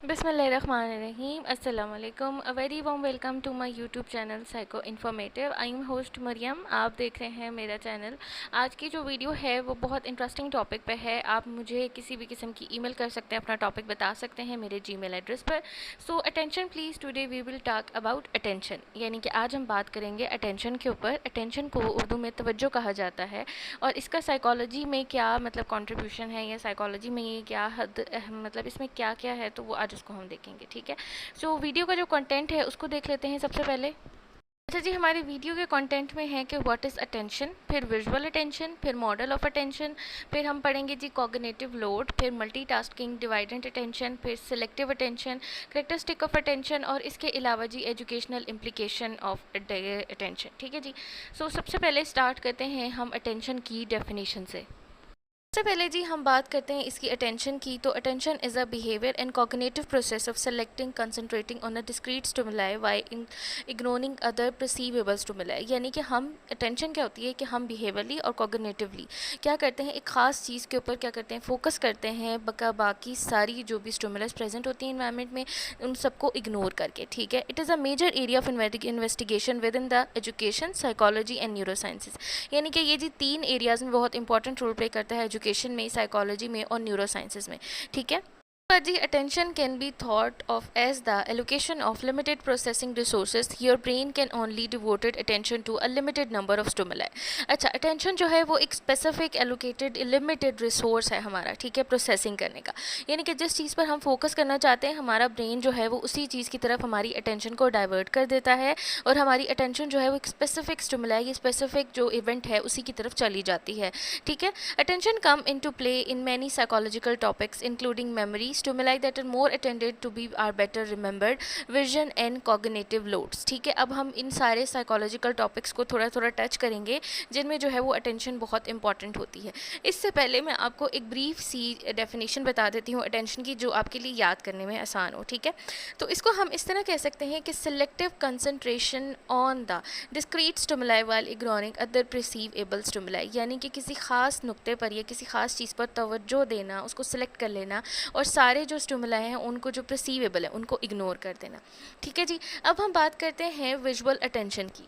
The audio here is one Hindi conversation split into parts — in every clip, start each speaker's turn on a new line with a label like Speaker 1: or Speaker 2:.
Speaker 1: बिस्मिल्लाहिर्रहमानिर्रहीम अस्सलाम वालेकुम। A very warm welcome to my YouTube channel psycho informative. I am host Maryam, आप देख रहे हैं मेरा चैनल। आज की जो वीडियो है वो बहुत इंटरेस्टिंग टॉपिक पे है। आप मुझे किसी भी किस्म की ईमेल कर सकते हैं, अपना टॉपिक बता सकते हैं मेरे जीमेल एड्रेस पर। So attention please, today we will talk about attention, यानी कि आज हम बात करेंगे अटेंशन के ऊपर। अटेंशन को उर्दू में तवज्जो कहा जाता है और इसका साइकोलॉजी में क्या मतलब कंट्रीब्यूशन है, या साइकोलॉजी में ये क्या हद मतलब इसमें क्या क्या है, तो वो आज उसको हम देखेंगे। ठीक है, सो वीडियो का जो कंटेंट है उसको देख लेते हैं सबसे पहले। अच्छा जी, हमारे वीडियो के कंटेंट में है कि व्हाट इज़ अटेंशन, फिर विजुअल अटेंशन, फिर मॉडल ऑफ अटेंशन, फिर हम पढ़ेंगे जी कॉग्निटिव लोड, फिर मल्टीटास्किंग, डिवाइडेंट अटेंशन, फिर selective attention, characteristic of attention, और इसके अलावा जी एजुकेशनल इम्प्लीकेशन ऑफ अटेंशन। ठीक है जी, सो सबसे पहले स्टार्ट करते हैं हम अटेंशन की डेफिनेशन से। सबसे पहले जी हम बात करते हैं इसकी अटेंशन की। तो attention is a behaviour and cognitive process of selecting, concentrating on a discrete stimuli while ignoring other perceivable stimuli. यानी कि हम अटेंशन क्या होती है कि हम बिहेवियरली और कॉग्निटिवली क्या करते हैं, एक ख़ास चीज़ के ऊपर क्या करते हैं, फोकस करते हैं, बाकी सारी जो भी स्टिमुलस प्रेजेंट होती है इन्वायरमेंट में उन सबको इग्नोर करके। ठीक है, it is a major area of investigation within the education, psychology and neurosciences. यानी कि ये जी तीन एरियाज़ में बहुत इंपॉर्टेंट रोल प्ले करता है, एजुकेशन में, साइकोलॉजी में और न्यूरो साइंसेज में। ठीक है, जी attention can be thought of as the allocation of limited processing resources. Your brain can only devoted attention to a limited number of stimuli. अच्छा, अटेंशन जो है वो एक स्पेसिफिक एलोकेटेड लिमिटेड रिसोर्स है हमारा, ठीक है, प्रोसेसिंग करने का। यानी कि जिस चीज़ पर हम फोकस करना चाहते हैं, हमारा ब्रेन जो है वो उसी चीज़ की तरफ हमारी अटेंशन को डाइवर्ट कर देता है और हमारी अटेंशन जो है वो एक स्पेसिफिक स्टिमुलाई, स्पेसिफिक जो इवेंट है उसी की तरफ चली जाती है। ठीक है, attention come into play in many psychological topics including memory, stimuli that are more attended to be are better remembered, vision and cognitive loads। ठीक है, अब हम इन सारे साइकोलॉजिकल टॉपिक्स को थोड़ा थोड़ा टच करेंगे जिनमें जो है वो अटेंशन बहुत इंपॉर्टेंट होती है। इससे पहले मैं आपको एक ब्रीफ सी डेफिनेशन बता देती हूँ अटेंशन की, जो आपके लिए याद करने में आसान हो। ठीक है, तो इसको हम इस तरह कह सकते हैं कि selective concentration on the discrete stimuli while ignoring other perceivable stimuli. यानी कि किसी खास नुक्ते पर या किसी खास चीज़ पर तवज्जो देना, उसको सिलेक्ट कर लेना और सारे जो स्टिमुलाई हैं उनको जो परसीवेबल है उनको इग्नोर कर देना। ठीक है जी, अब हम बात करते हैं विजुअल अटेंशन की।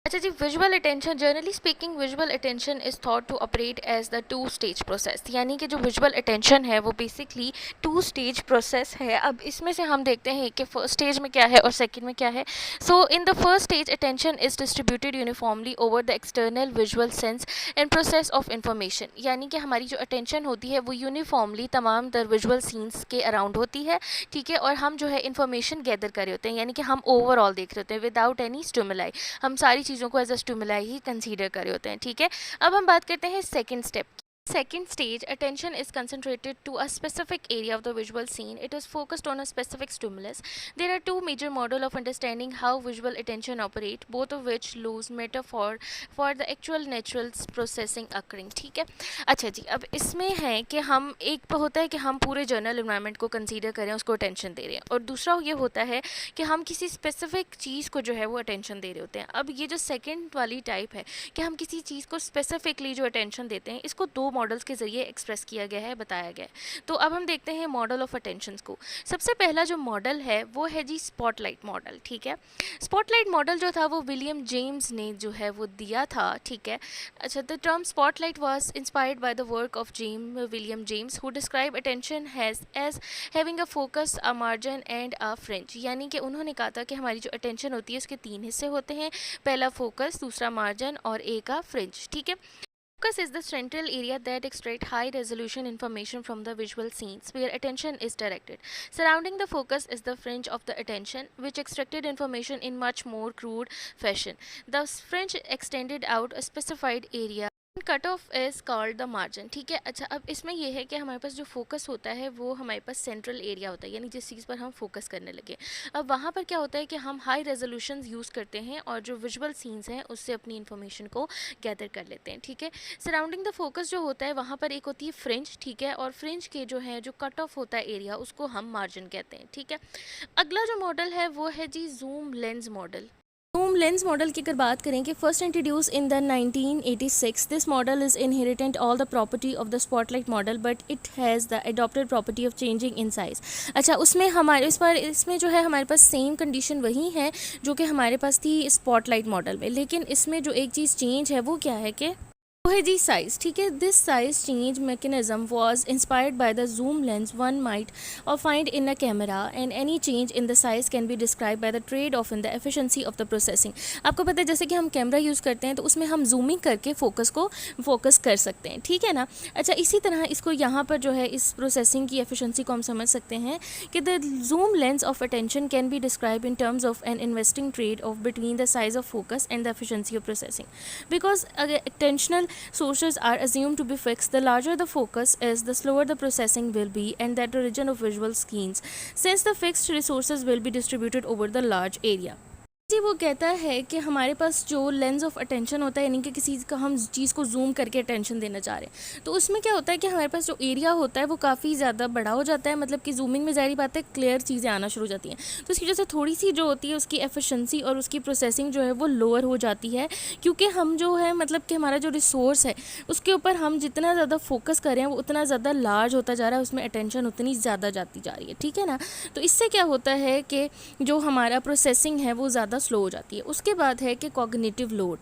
Speaker 1: अच्छा जी, visual attention, generally speaking visual attention is thought to operate as the two stage process. यानी कि जो विजुअल अटेंशन है वो बेसिकली टू स्टेज प्रोसेस है। अब इसमें से हम देखते हैं कि फर्स्ट स्टेज में क्या है और सेकंड में क्या है। So in the first stage attention is distributed uniformly over the external visual sense and process of information. यानी कि हमारी जो अटेंशन होती है वो यूनिफॉर्मली तमाम तर विजुअल सीन्स के अराउंड होती है। ठीक है, और हम जो है इन्फॉर्मेशन गैदर कर रहे होते हैं, यानी कि हम ओवरऑल देख रहे होते हैं विदाउट एनी स्टिमुलाई। हम सारी चीज़ों को एज अ स्टिमुलाई ही कंसीडर कर रहे होते हैं। ठीक है, अब हम बात करते हैं second step. Second stage, attention is concentrated to a specific area of the visual scene. It is focused on a specific stimulus. There are two major models of understanding how visual attention operate, both of which lose metaphor for the actual natural processing occurring। ठीक है, अच्छा जी, अब इसमें है कि हम एक होता है कि हम पूरे जनरल इन्वायरमेंट को कंसीडर करें, उसको अटेंशन दे रहे हैं, और दूसरा ये होता है कि हम किसी स्पेसिफिक चीज़ को जो है वो अटेंशन दे रहे होते हैं। अब ये जो सेकेंड वाली टाइप है कि हम किसी चीज़ को स्पेसिफिकली जो अटेंशन देते हैं, इसको दो मॉडल्स के ज़रिए एक्सप्रेस किया गया है, बताया गया है। तो अब हम देखते हैं मॉडल ऑफ अटेंशन को। सबसे पहला जो मॉडल है वो है जी स्पॉटलाइट मॉडल। ठीक है, स्पॉटलाइट मॉडल जो था वो विलियम जेम्स ने जो है वो दिया था। ठीक है, अच्छा, the term spotlight was inspired by the work of William James who describe attention has as having a focus, a margin and a fringe. यानी कि उन्होंने कहा था कि हमारी जो अटेंशन होती है उसके तीन हिस्से होते हैं, पहला फोकस, दूसरा मार्जिन और एक का फ्रिंज। ठीक है, focus is the central area that extracts high resolution information from the visual scenes where attention is directed. Surrounding the focus is the fringe of the attention, which extracted information in much more crude fashion. The fringe extended out a specified area. Cut off is called the margin. ठीक है, अच्छा, अब इसमें यह है कि हमारे पास जो फोकस होता है वो हमारे पास सेंट्रल एरिया होता है, यानी जिस चीज़ पर हम फोकस करने लगे। अब वहाँ पर क्या होता है कि हम हाई रेजोल्यूशन यूज़ करते हैं और जो विजुअल सीन्स हैं उससे अपनी इन्फॉर्मेशन को गैदर कर लेते हैं। ठीक है, सराउंडिंग द फोकस जो होता है वहाँ पर एक होती है फ्रिंज। ठीक है, और फ्रिंज के जो है जो कट ऑफ होता है एरिया उसको हम मार्जिन कहते हैं। ठीक है, अगला जो मॉडल है वो है जी zoom lens model. Zoom lens model की अगर बात करें कि first introduce in the 1986, this model is inherent all the property of the spotlight model but it has the adopted property of changing in size. अच्छा, उसमें हमारे इसमें जो है हमारे पास सेम कंडीशन वही है जो कि हमारे पास थी स्पॉटलाइट मॉडल में, लेकिन इसमें जो एक चीज़ चेंज है वो क्या है कि वो है जी साइज। ठीक है, this size change mechanism was inspired by the zoom lens one might और find in a camera and any change in the size can be describe by the trade off in the efficiency of the processing. आपको पता है जैसे कि हम कैमरा यूज़ करते हैं तो उसमें हम जूमिंग करके फोकस कर सकते हैं, ठीक है ना। अच्छा, इसी तरह इसको यहाँ पर जो है इस प्रोसेसिंग की एफिशिएंसी को हम समझ सकते हैं कि the zoom lens of attention can be describe in terms of an investing trade off between the size of focus and the efficiency of processing, because attentional sources are assumed to be fixed. The larger the focus is, the slower the processing will be, and that the region of visual scenes, since the fixed resources will be distributed over the large area. जी, वो कहता है कि हमारे पास जो लेंस ऑफ अटेंशन होता है, यानी कि किसी का हम चीज़ को जूम करके अटेंशन देना चाह रहे हैं, तो उसमें क्या होता है कि हमारे पास जो एरिया होता है वो काफ़ी ज़्यादा बड़ा हो जाता है, मतलब कि जूमिंग में ज़ाहिर बात है क्लियर चीज़ें आना शुरू हो जाती हैं, तो उसकी वजह से थोड़ी सी जो होती है उसकी एफिशिएंसी और उसकी प्रोसेसिंग जो है वो लोअर हो जाती है, क्योंकि हम जो है मतलब कि हमारा जो रिसोर्स है उसके ऊपर हम जितना ज़्यादा फोकस कर रहे हैं वो उतना ज़्यादा लार्ज होता जा रहा है, उसमें अटेंशन उतनी ज़्यादा जाती जा रही है, ठीक है ना। तो इससे क्या होता है कि जो हमारा प्रोसेसिंग है वो ज़्यादा स्लो हो जाती है। उसके बाद है कि कॉग्निटिव लोड।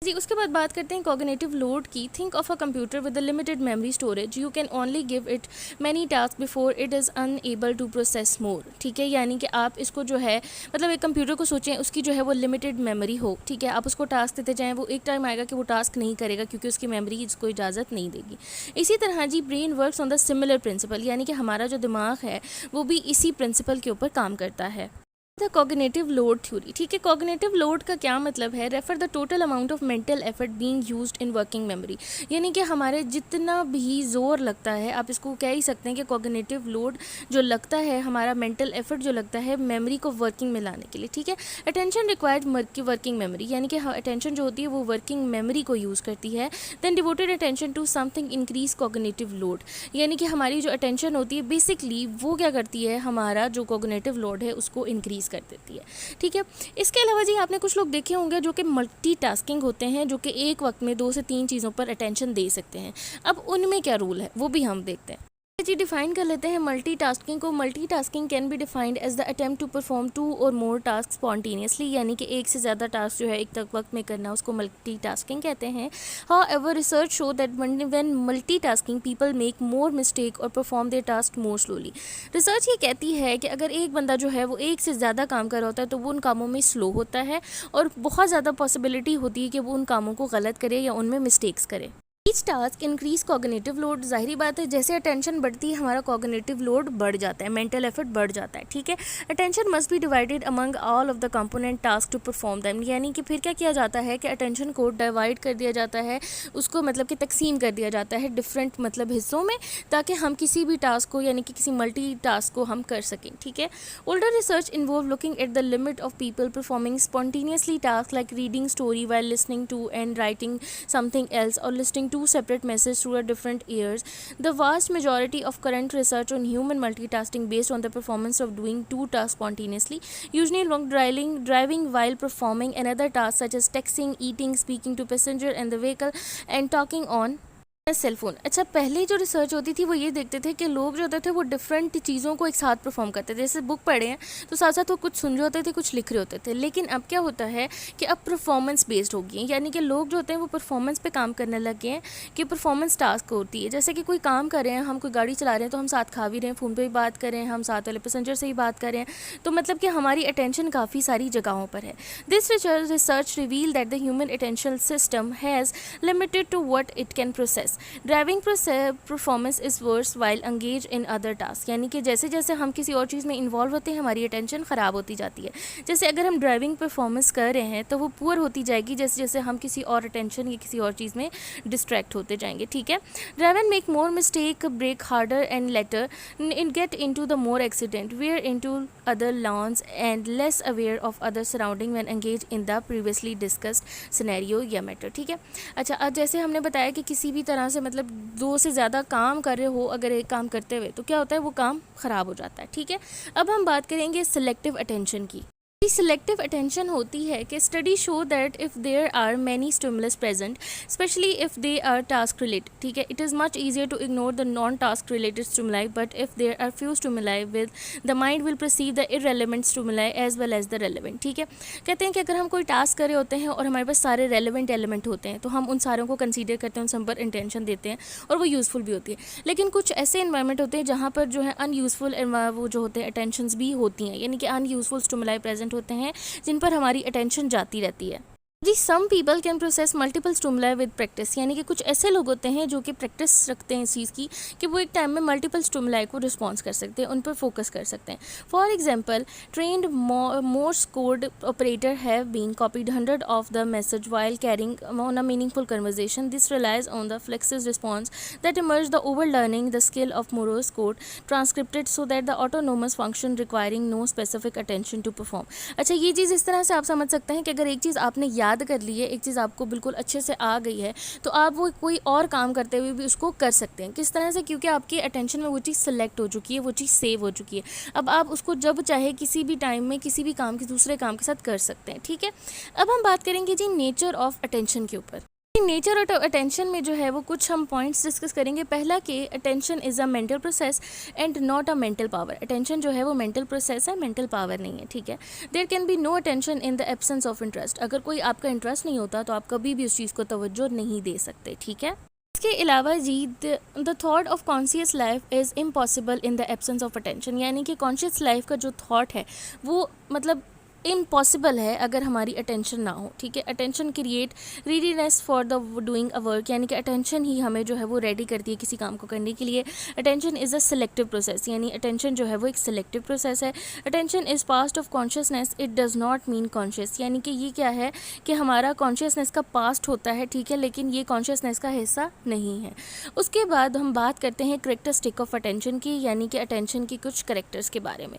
Speaker 1: जी, उसके बाद बात करते हैं कॉग्निटिव लोड की। Think of a computer with limited memory storage, you can only give it many task before it is unable to process more. ठीक है, यानी कि आप इसको जो है मतलब एक कंप्यूटर को सोचें, उसकी जो है वो लिमिटेड मेमोरी हो, ठीक है, आप उसको टास्क देते जाएँ, वो एक टाइम आएगा कि वो टास्क नहीं करेगा क्योंकि उसकी मेमोरी इसको इजाज़त नहीं देगी। इसी तरह जी brain works on the similar principle, यानी कि हमारा जो दिमाग है वो भी इसी प्रिंसिपल के ऊपर काम करता है। The cognitive load theory. ठीक है, कॉग्निटिव लोड का क्या मतलब है? Refer the total amount of mental effort being used in working memory, यानी कि हमारे जितना भी जोर लगता है, आप इसको कह ही सकते हैं कि कॉग्निटिव लोड जो लगता है, हमारा मेंटल एफर्ट जो लगता है मेमोरी को वर्किंग में लाने के लिए। ठीक है, अटेंशन रिक्वायर्ड वर्किंग मेमोरी, यानी कि अटेंशन जो होती है वो वर्किंग मेमोरी को यूज़ करती है। Then devoted attention to something increase cognitive load, यानी कि हमारी जो अटेंशन होती है बेसिकली वो क्या करती है, हमारा जो कॉग्निटिव लोड है उसको इंक्रीज कर देती है। ठीक है, इसके अलावा जी आपने कुछ लोग देखे होंगे जो कि मल्टीटास्किंग होते हैं, जो कि एक वक्त में 2 से 3 चीज़ों पर अटेंशन दे सकते हैं। अब उनमें क्या रूल है वो भी हम देखते हैं। जी, डिफाइन कर लेते हैं मल्टीटास्किंग को। Multitasking can be defined as the attempt to perform 2 और मोर टास्क स्पॉन्टेनियसली, यानी कि एक से ज़्यादा टास्क जो है एक तक वक्त में करना, उसको मल्टीटास्किंग कहते हैं। However research show that when multitasking people make more mistake और perform their task more slowly. Research ये कहती है कि अगर एक बंदा जो है वो एक से ज़्यादा काम कर रहा होता है तो वो उन कामों में स्लो होता है और बहुत ज़्यादा पॉसिबिलिटी होती है कि वो उन कामों को गलत करे या उनमें मिस्टेक्स करे। Each task increase cognitive load, जाहिर बात है जैसे अटेंशन बढ़ती है हमारा कॉग्निटिव लोड बढ़ जाता है, मेंटल एफर्ट बढ़ जाता है। ठीक है, attention must be divided among all of the component task to perform them, यानी कि फिर क्या किया जाता है कि अटेंशन को डिवाइड कर दिया जाता है, उसको मतलब कि तकसीम कर दिया जाता है डिफरेंट मतलब हिस्सों में, ताकि हम किसी भी टास्क को यानी कि किसी मल्टी टास्क को हम कर सकें। ठीक है, older research involve looking at the limit of people performing spontaneously task like reading story while listening to and writing something else or listening two separate messages through a different ears. The vast majority of current research on human multitasking based on the performance of doing two tasks spontaneously, usually long driving while performing another task such as texting, eating, speaking to passenger in the vehicle and talking on cell phone. अच्छा, पहले जो रिसर्च होती थी वो ये देखते थे कि लोग जो होते थे वो डिफरेंट चीज़ों को एक साथ परफॉर्म करते थे, जैसे बुक पढ़े हैं तो साथ साथ वो कुछ सुन रहे होते थे, कुछ लिख रहे होते थे। लेकिन अब क्या होता है कि अब परफॉर्मेंस बेस्ड हो गई है, यानी कि लोग जो होते हैं वो परफॉर्मेंस पे काम करने लगे हैं कि परफॉर्मेंस टास्क होती है। जैसे कि कोई काम कर रहे हैं, हम कोई गाड़ी चला रहे हैं तो हम साथ खा भी रहे हैं, फ़ोन पर भी बात कर रहे हैं, हम साथ वाले पैसेंजर से ही बात कर रहे हैं, तो मतलब कि हमारी अटेंशन काफ़ी सारी जगहों पर है। This research reveal that the human attention system has limited to what it can process. Driving performance is worse while engage in other task, यानी कि जैसे जैसे हम किसी और चीज़ में इन्वॉल्व होते हैं हमारी अटेंशन ख़राब होती जाती है। जैसे अगर हम ड्राइविंग परफॉर्मेंस कर रहे हैं तो वो पुअर होती जाएगी जैसे जैसे हम किसी और अटेंशन या किसी और चीज़ में डिस्ट्रैक्ट होते जाएंगे। ठीक है, driver make more mistake, brake harder and later in get in to the more accident, veer in to other lanes and less aware of other surrounding when engage in the previously discussed scenario या मैटर। ठीक है, अच्छा, अब जैसे हमने बताया कि किसी भी तरह से मतलब 2 से ज़्यादा काम कर रहे हो अगर एक काम करते हुए तो क्या होता है वो काम ख़राब हो जाता है। ठीक है, अब हम बात करेंगे सिलेक्टिव अटेंशन की। सेलेक्टिव अटेंशन होती है कि study show that if there are many stimulus present, specially if they are task related, ठीक है, it is much easier to ignore the non task related stimuli, but if there are few stimuli with the mind will perceive the irrelevant stimuli as well as the relevant, ठीक है। कहते हैं कि अगर हम कोई टास्क कर रहे होते हैं और हमारे पास सारे रेलेवेंट एलिमेंट होते हैं तो हम उन सारों को कंसीडर करते हैं, उन सब पर इंटेंशन देते हैं और वो यूज़फुल भी होती है। लेकिन कुछ ऐसे इन्वायरमेंट होते हैं जहाँ पर जो है अनयूज़फुल वो जो होते हैं अटेंशंस भी होती हैं, यानी कि अनयूज़फुल स्टिमुलाई प्रेजेंट होते हैं जिन पर हमारी अटेंशन जाती रहती है। जी, some people can process multiple stimuli with practice, यानी कि कुछ ऐसे लोग होते हैं जो कि प्रैक्टिस रखते हैं इस चीज़ की कि वो एक टाइम में मल्टीपल स्टिमुलाई को रिस्पॉन्स कर सकते हैं, उन पर फोकस कर सकते हैं। For example, trained Morse code operator have been copied 100 of the message while carrying on a meaningful conversation. This relies on the reflexive response that emerge the over learning the skill of Morse code transcripted so that the autonomous function requiring no specific attention to perform. अच्छा, ये चीज़ इस तरह से आप समझ सकते हैं कि अगर एक चीज़ आपने याद कर ली है, एक चीज़ आपको बिल्कुल अच्छे से आ गई है, तो आप वो कोई और काम करते हुए भी उसको कर सकते हैं। किस तरह से? क्योंकि आपके अटेंशन में वो चीज़ सेलेक्ट हो चुकी है, वो चीज़ सेव हो चुकी है। अब आप उसको जब चाहे किसी भी टाइम में किसी भी काम के दूसरे काम के साथ कर सकते हैं, ठीक है। अब हम बात करेंगे जी नेचर ऑफ अटेंशन के ऊपर। नेचर ऑफ अटेंशन में जो है वो कुछ हम पॉइंट्स डिस्कस करेंगे। पहला कि attention is a mental process and not a mental power. Attention जो है वो मेंटल प्रोसेस है, मेंटल पावर नहीं है, ठीक है। There can be no attention in the absence of interest. अगर कोई आपका इंटरेस्ट नहीं होता तो आप कभी भी उस चीज़ को तवज्जो नहीं दे सकते, ठीक है। इसके अलावा जी the thought of conscious life is impossible in the absence of attention, यानी कि कॉन्शियस लाइफ का जो थॉट है वो मतलब इम्पॉसिबल है अगर हमारी अटेंशन ना हो, ठीक है। Attention create readiness for the doing a work, यानी कि अटेंशन ही हमें जो है वो रेडी करती है किसी काम को करने के लिए। Attention is a selective process, यानी अटेंशन जो है वो एक सिलेक्टिव प्रोसेस है। Attention is past of consciousness, it does not mean conscious, यानी कि ये क्या है कि हमारा कॉन्शियसनेस का पास्ट होता है, ठीक है, लेकिन ये कॉन्शियसनेस का हिस्सा नहीं है। उसके बाद हम बात करते हैं करेक्टरिस्टिक ऑफ अटेंशन की, यानी कि अटेंशन की कुछ करेक्टर्स के बारे में,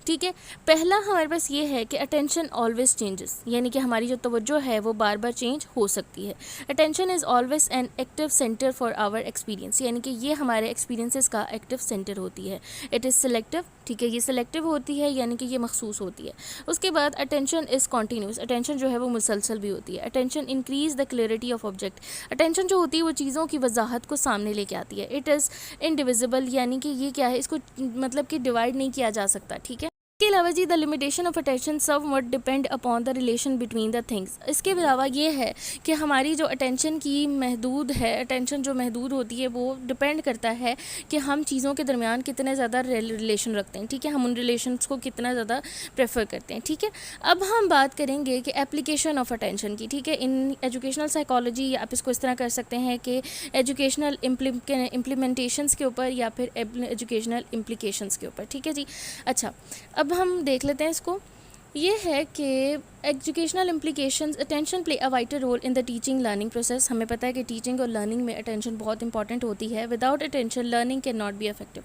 Speaker 1: ठीक है। पहला हमारे पास ये है कि अटेंशन ऑलवेज चेंजेस, यानी कि हमारी जो तवज्जो है वो बार बार चेंज हो सकती है। Attention is always an active centre for our experience, यानी कि ये हमारे एक्सपीरियंसेस का एक्टिव सेंटर होती है। इट इज़ सिलेक्टिव, ठीक है, ये सिलेक्टिव होती है, यानी कि ये मखसूस होती है। उसके बाद अटेंशन इज़ कॉन्टीन्यूस, अटेंशन जो है वो मुसलसल भी होती है। Attention increase the clarity of object, attention जो होती है वो चीज़ों की वजाहत को सामने लेके आती है। इट इज़ इनडिविजिबल, यानी कि ये क्या है, इसको मतलब कि डिवाइड नहीं किया जा सकता, ठीक है। इसके अलावा जी the limitation of attention somewhat depend upon the relation between the things. इसके अलावा ये है कि हमारी जो अटेंशन की महदूद है, अटेंशन जो महदूद होती है वो डिपेंड करता है कि हम चीज़ों के दरमियान कितने ज़्यादा रिलेशन रखते हैं, ठीक है, हम उन रिलेशंस को कितना ज़्यादा प्रेफर करते हैं, ठीक है। अब हम बात करेंगे कि एप्लीकेशन ऑफ अटेंशन की, ठीक है, इन एजुकेशनल साइकोलॉजी आप इसको इस तरह कर सकते हैं कि एजुकेशनल इम्प्लीमेंटेशंस के ऊपर या फिर एजुकेशनल इम्प्लीकेशंस के ऊपर, ठीक है जी। अच्छा, अब हम देख लेते हैं इसको। ये है कि educational implications, attention play a vital role in the teaching learning process. हमें पता है कि टीचिंग और लर्निंग में अटेंशन बहुत इंपॉर्टेंट होती है। Without attention learning can not be effective.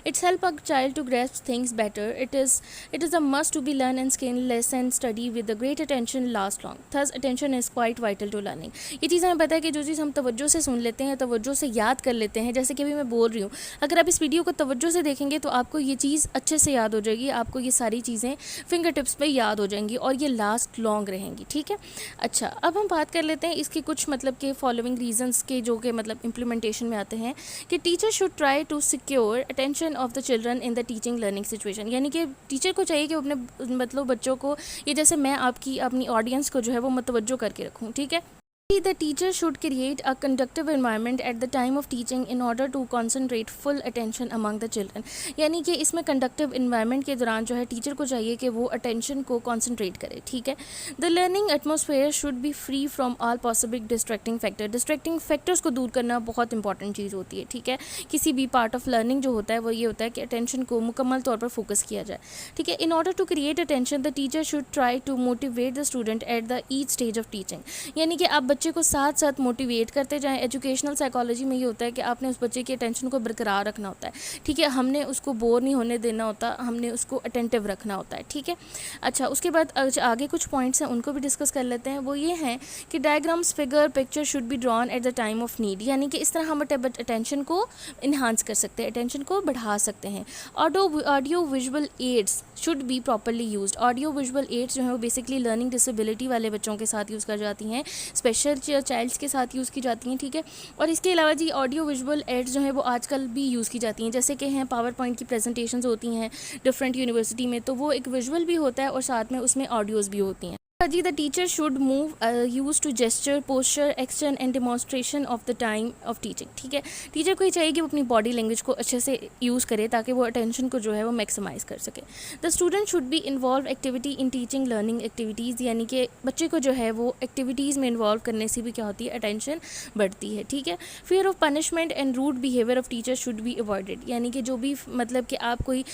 Speaker 1: It's help a child to grasp things better. It is a must to be learn and skin less and study with the great attention last long. Thus attention is quite vital to learning. ये चीज़ हमें पता है कि जो चीज़ हम तवज्जो से सुन लेते हैं, तवज्जो से याद कर लेते हैं, जैसे कि अभी मैं बोल रही हूँ, अगर आप इस वीडियो को तवज्जो से देखेंगे तो आपको ये चीज़ अच्छे से याद हो जाएगी, आपको ये सारी चीज़ें फिंगर टिप्स पर याद हो जाएंगी और ये लास्ट लॉन्ग रहेंगी, ठीक है। अच्छा, अब हम बात कर लेते हैं इसके कुछ मतलब के फॉलोइंग रीजंस के जो कि मतलब इम्प्लीमेंटेशन में आते हैं कि teacher should try to secure attention of the children in the teaching learning situation, यानी कि टीचर को चाहिए कि अपने मतलब बच्चों को, ये जैसे मैं आपकी अपनी ऑडियंस को जो है वो मतवज्जो करके रखूँ, ठीक है। The teacher should create a conducive environment at the time of teaching in order to concentrate full attention among the children, यानी कि इसमें conducive environment के दौरान जो है टीचर को चाहिए कि वो attention को concentrate करे, ठीक है। The learning atmosphere should be free from all possible distracting factor। distracting factors को दूर करना बहुत इंपॉर्टेंट चीज़ होती है, ठीक है। किसी भी पार्ट ऑफ लर्निंग जो होता है वो ये होता है कि attention को मुकम्मल तौर पर फोकस किया जाए, ठीक है। In order to create attention the teacher should try to motivate the student at the each stage of teaching, यानी कि आप बच्चे को साथ साथ मोटिवेट करते जाएं। एजुकेशनल साइकोलॉजी में ये होता है कि आपने उस बच्चे की अटेंशन को बरकरार रखना होता है, ठीक है। हमने उसको बोर नहीं होने देना होता, हमने उसको अटेंटिव रखना होता है, ठीक है। अच्छा, उसके बाद आगे कुछ पॉइंट्स हैं, उनको भी डिस्कस कर लेते हैं। वो ये हैं कि diagrams, figure, picture should be drawn at the time of need, यानी कि इस तरह हम अटेंशन को इन्हांस कर सकते हैं, अटेंशन को बढ़ा सकते हैं। Audio visual aids should be properly used. Audio visual aids जो है वो बेसिकली लर्निंग डिसेबिलिटी वाले बच्चों के साथ यूज़ कर जाती हैं, स्पेशल चाइल्ड्स के साथ यूज़ की जाती हैं, ठीक है। और इसके अलावा जी ऑडियो विजुअल एड्स जो है वो आजकल भी यूज़ की जाती हैं, जैसे कि हैं पावर पॉइंट की प्रेजेंटेशंस होती हैं डिफरेंट यूनिवर्सिटी में, तो वो एक विजुअल भी होता है और साथ में उसमें ऑडियोज़ भी होती हैं। जी, the teacher should move use to gesture, posture, action and demonstration of the time of teaching, ठीक है। टीचर को ये चाहिए कि वो अपनी बॉडी लैंग्वेज को अच्छे से यूज़ करे ताकि वो अटेंशन को जो है वो मैक्सिमाइज़ कर सके। The student should be involve activity in teaching learning activities, यानी कि बच्चे को जो है वो एक्टिविटीज़ में इन्वॉल्व करने से भी क्या होती है, अटेंशन बढ़ती है, ठीक है। Fear of punishment and rude behaviour of teacher should be avoided, यानी कि जो भी मतलब कि आप कोई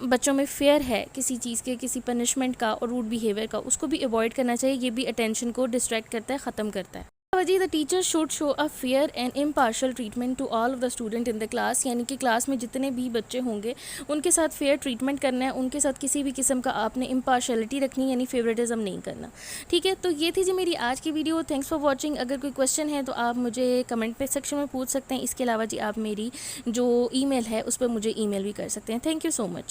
Speaker 1: बच्चों में फेयर है किसी चीज़ के, किसी पनिशमेंट का और रूड बिहेवियर का, उसको भी अवॉइड करना चाहिए। ये भी अटेंशन को डिस्ट्रैक्ट करता है, ख़त्म करता है। The teacher should show a fair and impartial treatment to all of the student in the class, यानी कि क्लास में जितने भी बच्चे होंगे उनके साथ फेयर ट्रीटमेंट करना है, उनके साथ किसी भी किस्म का आपने इम्पार्शियलिटी रखनी, यानी फेवरेटिज्म नहीं करना, ठीक है। तो ये थी जी मेरी आज की वीडियो। Thanks for watching. अगर कोई क्वेश्चन है तो आप मुझे कमेंट पे सेक्शन में पूछ सकते हैं। इसके अलावा जी आप मेरी जो ईमेल है उस पर मुझे ईमेल भी कर सकते हैं। Thank you so much.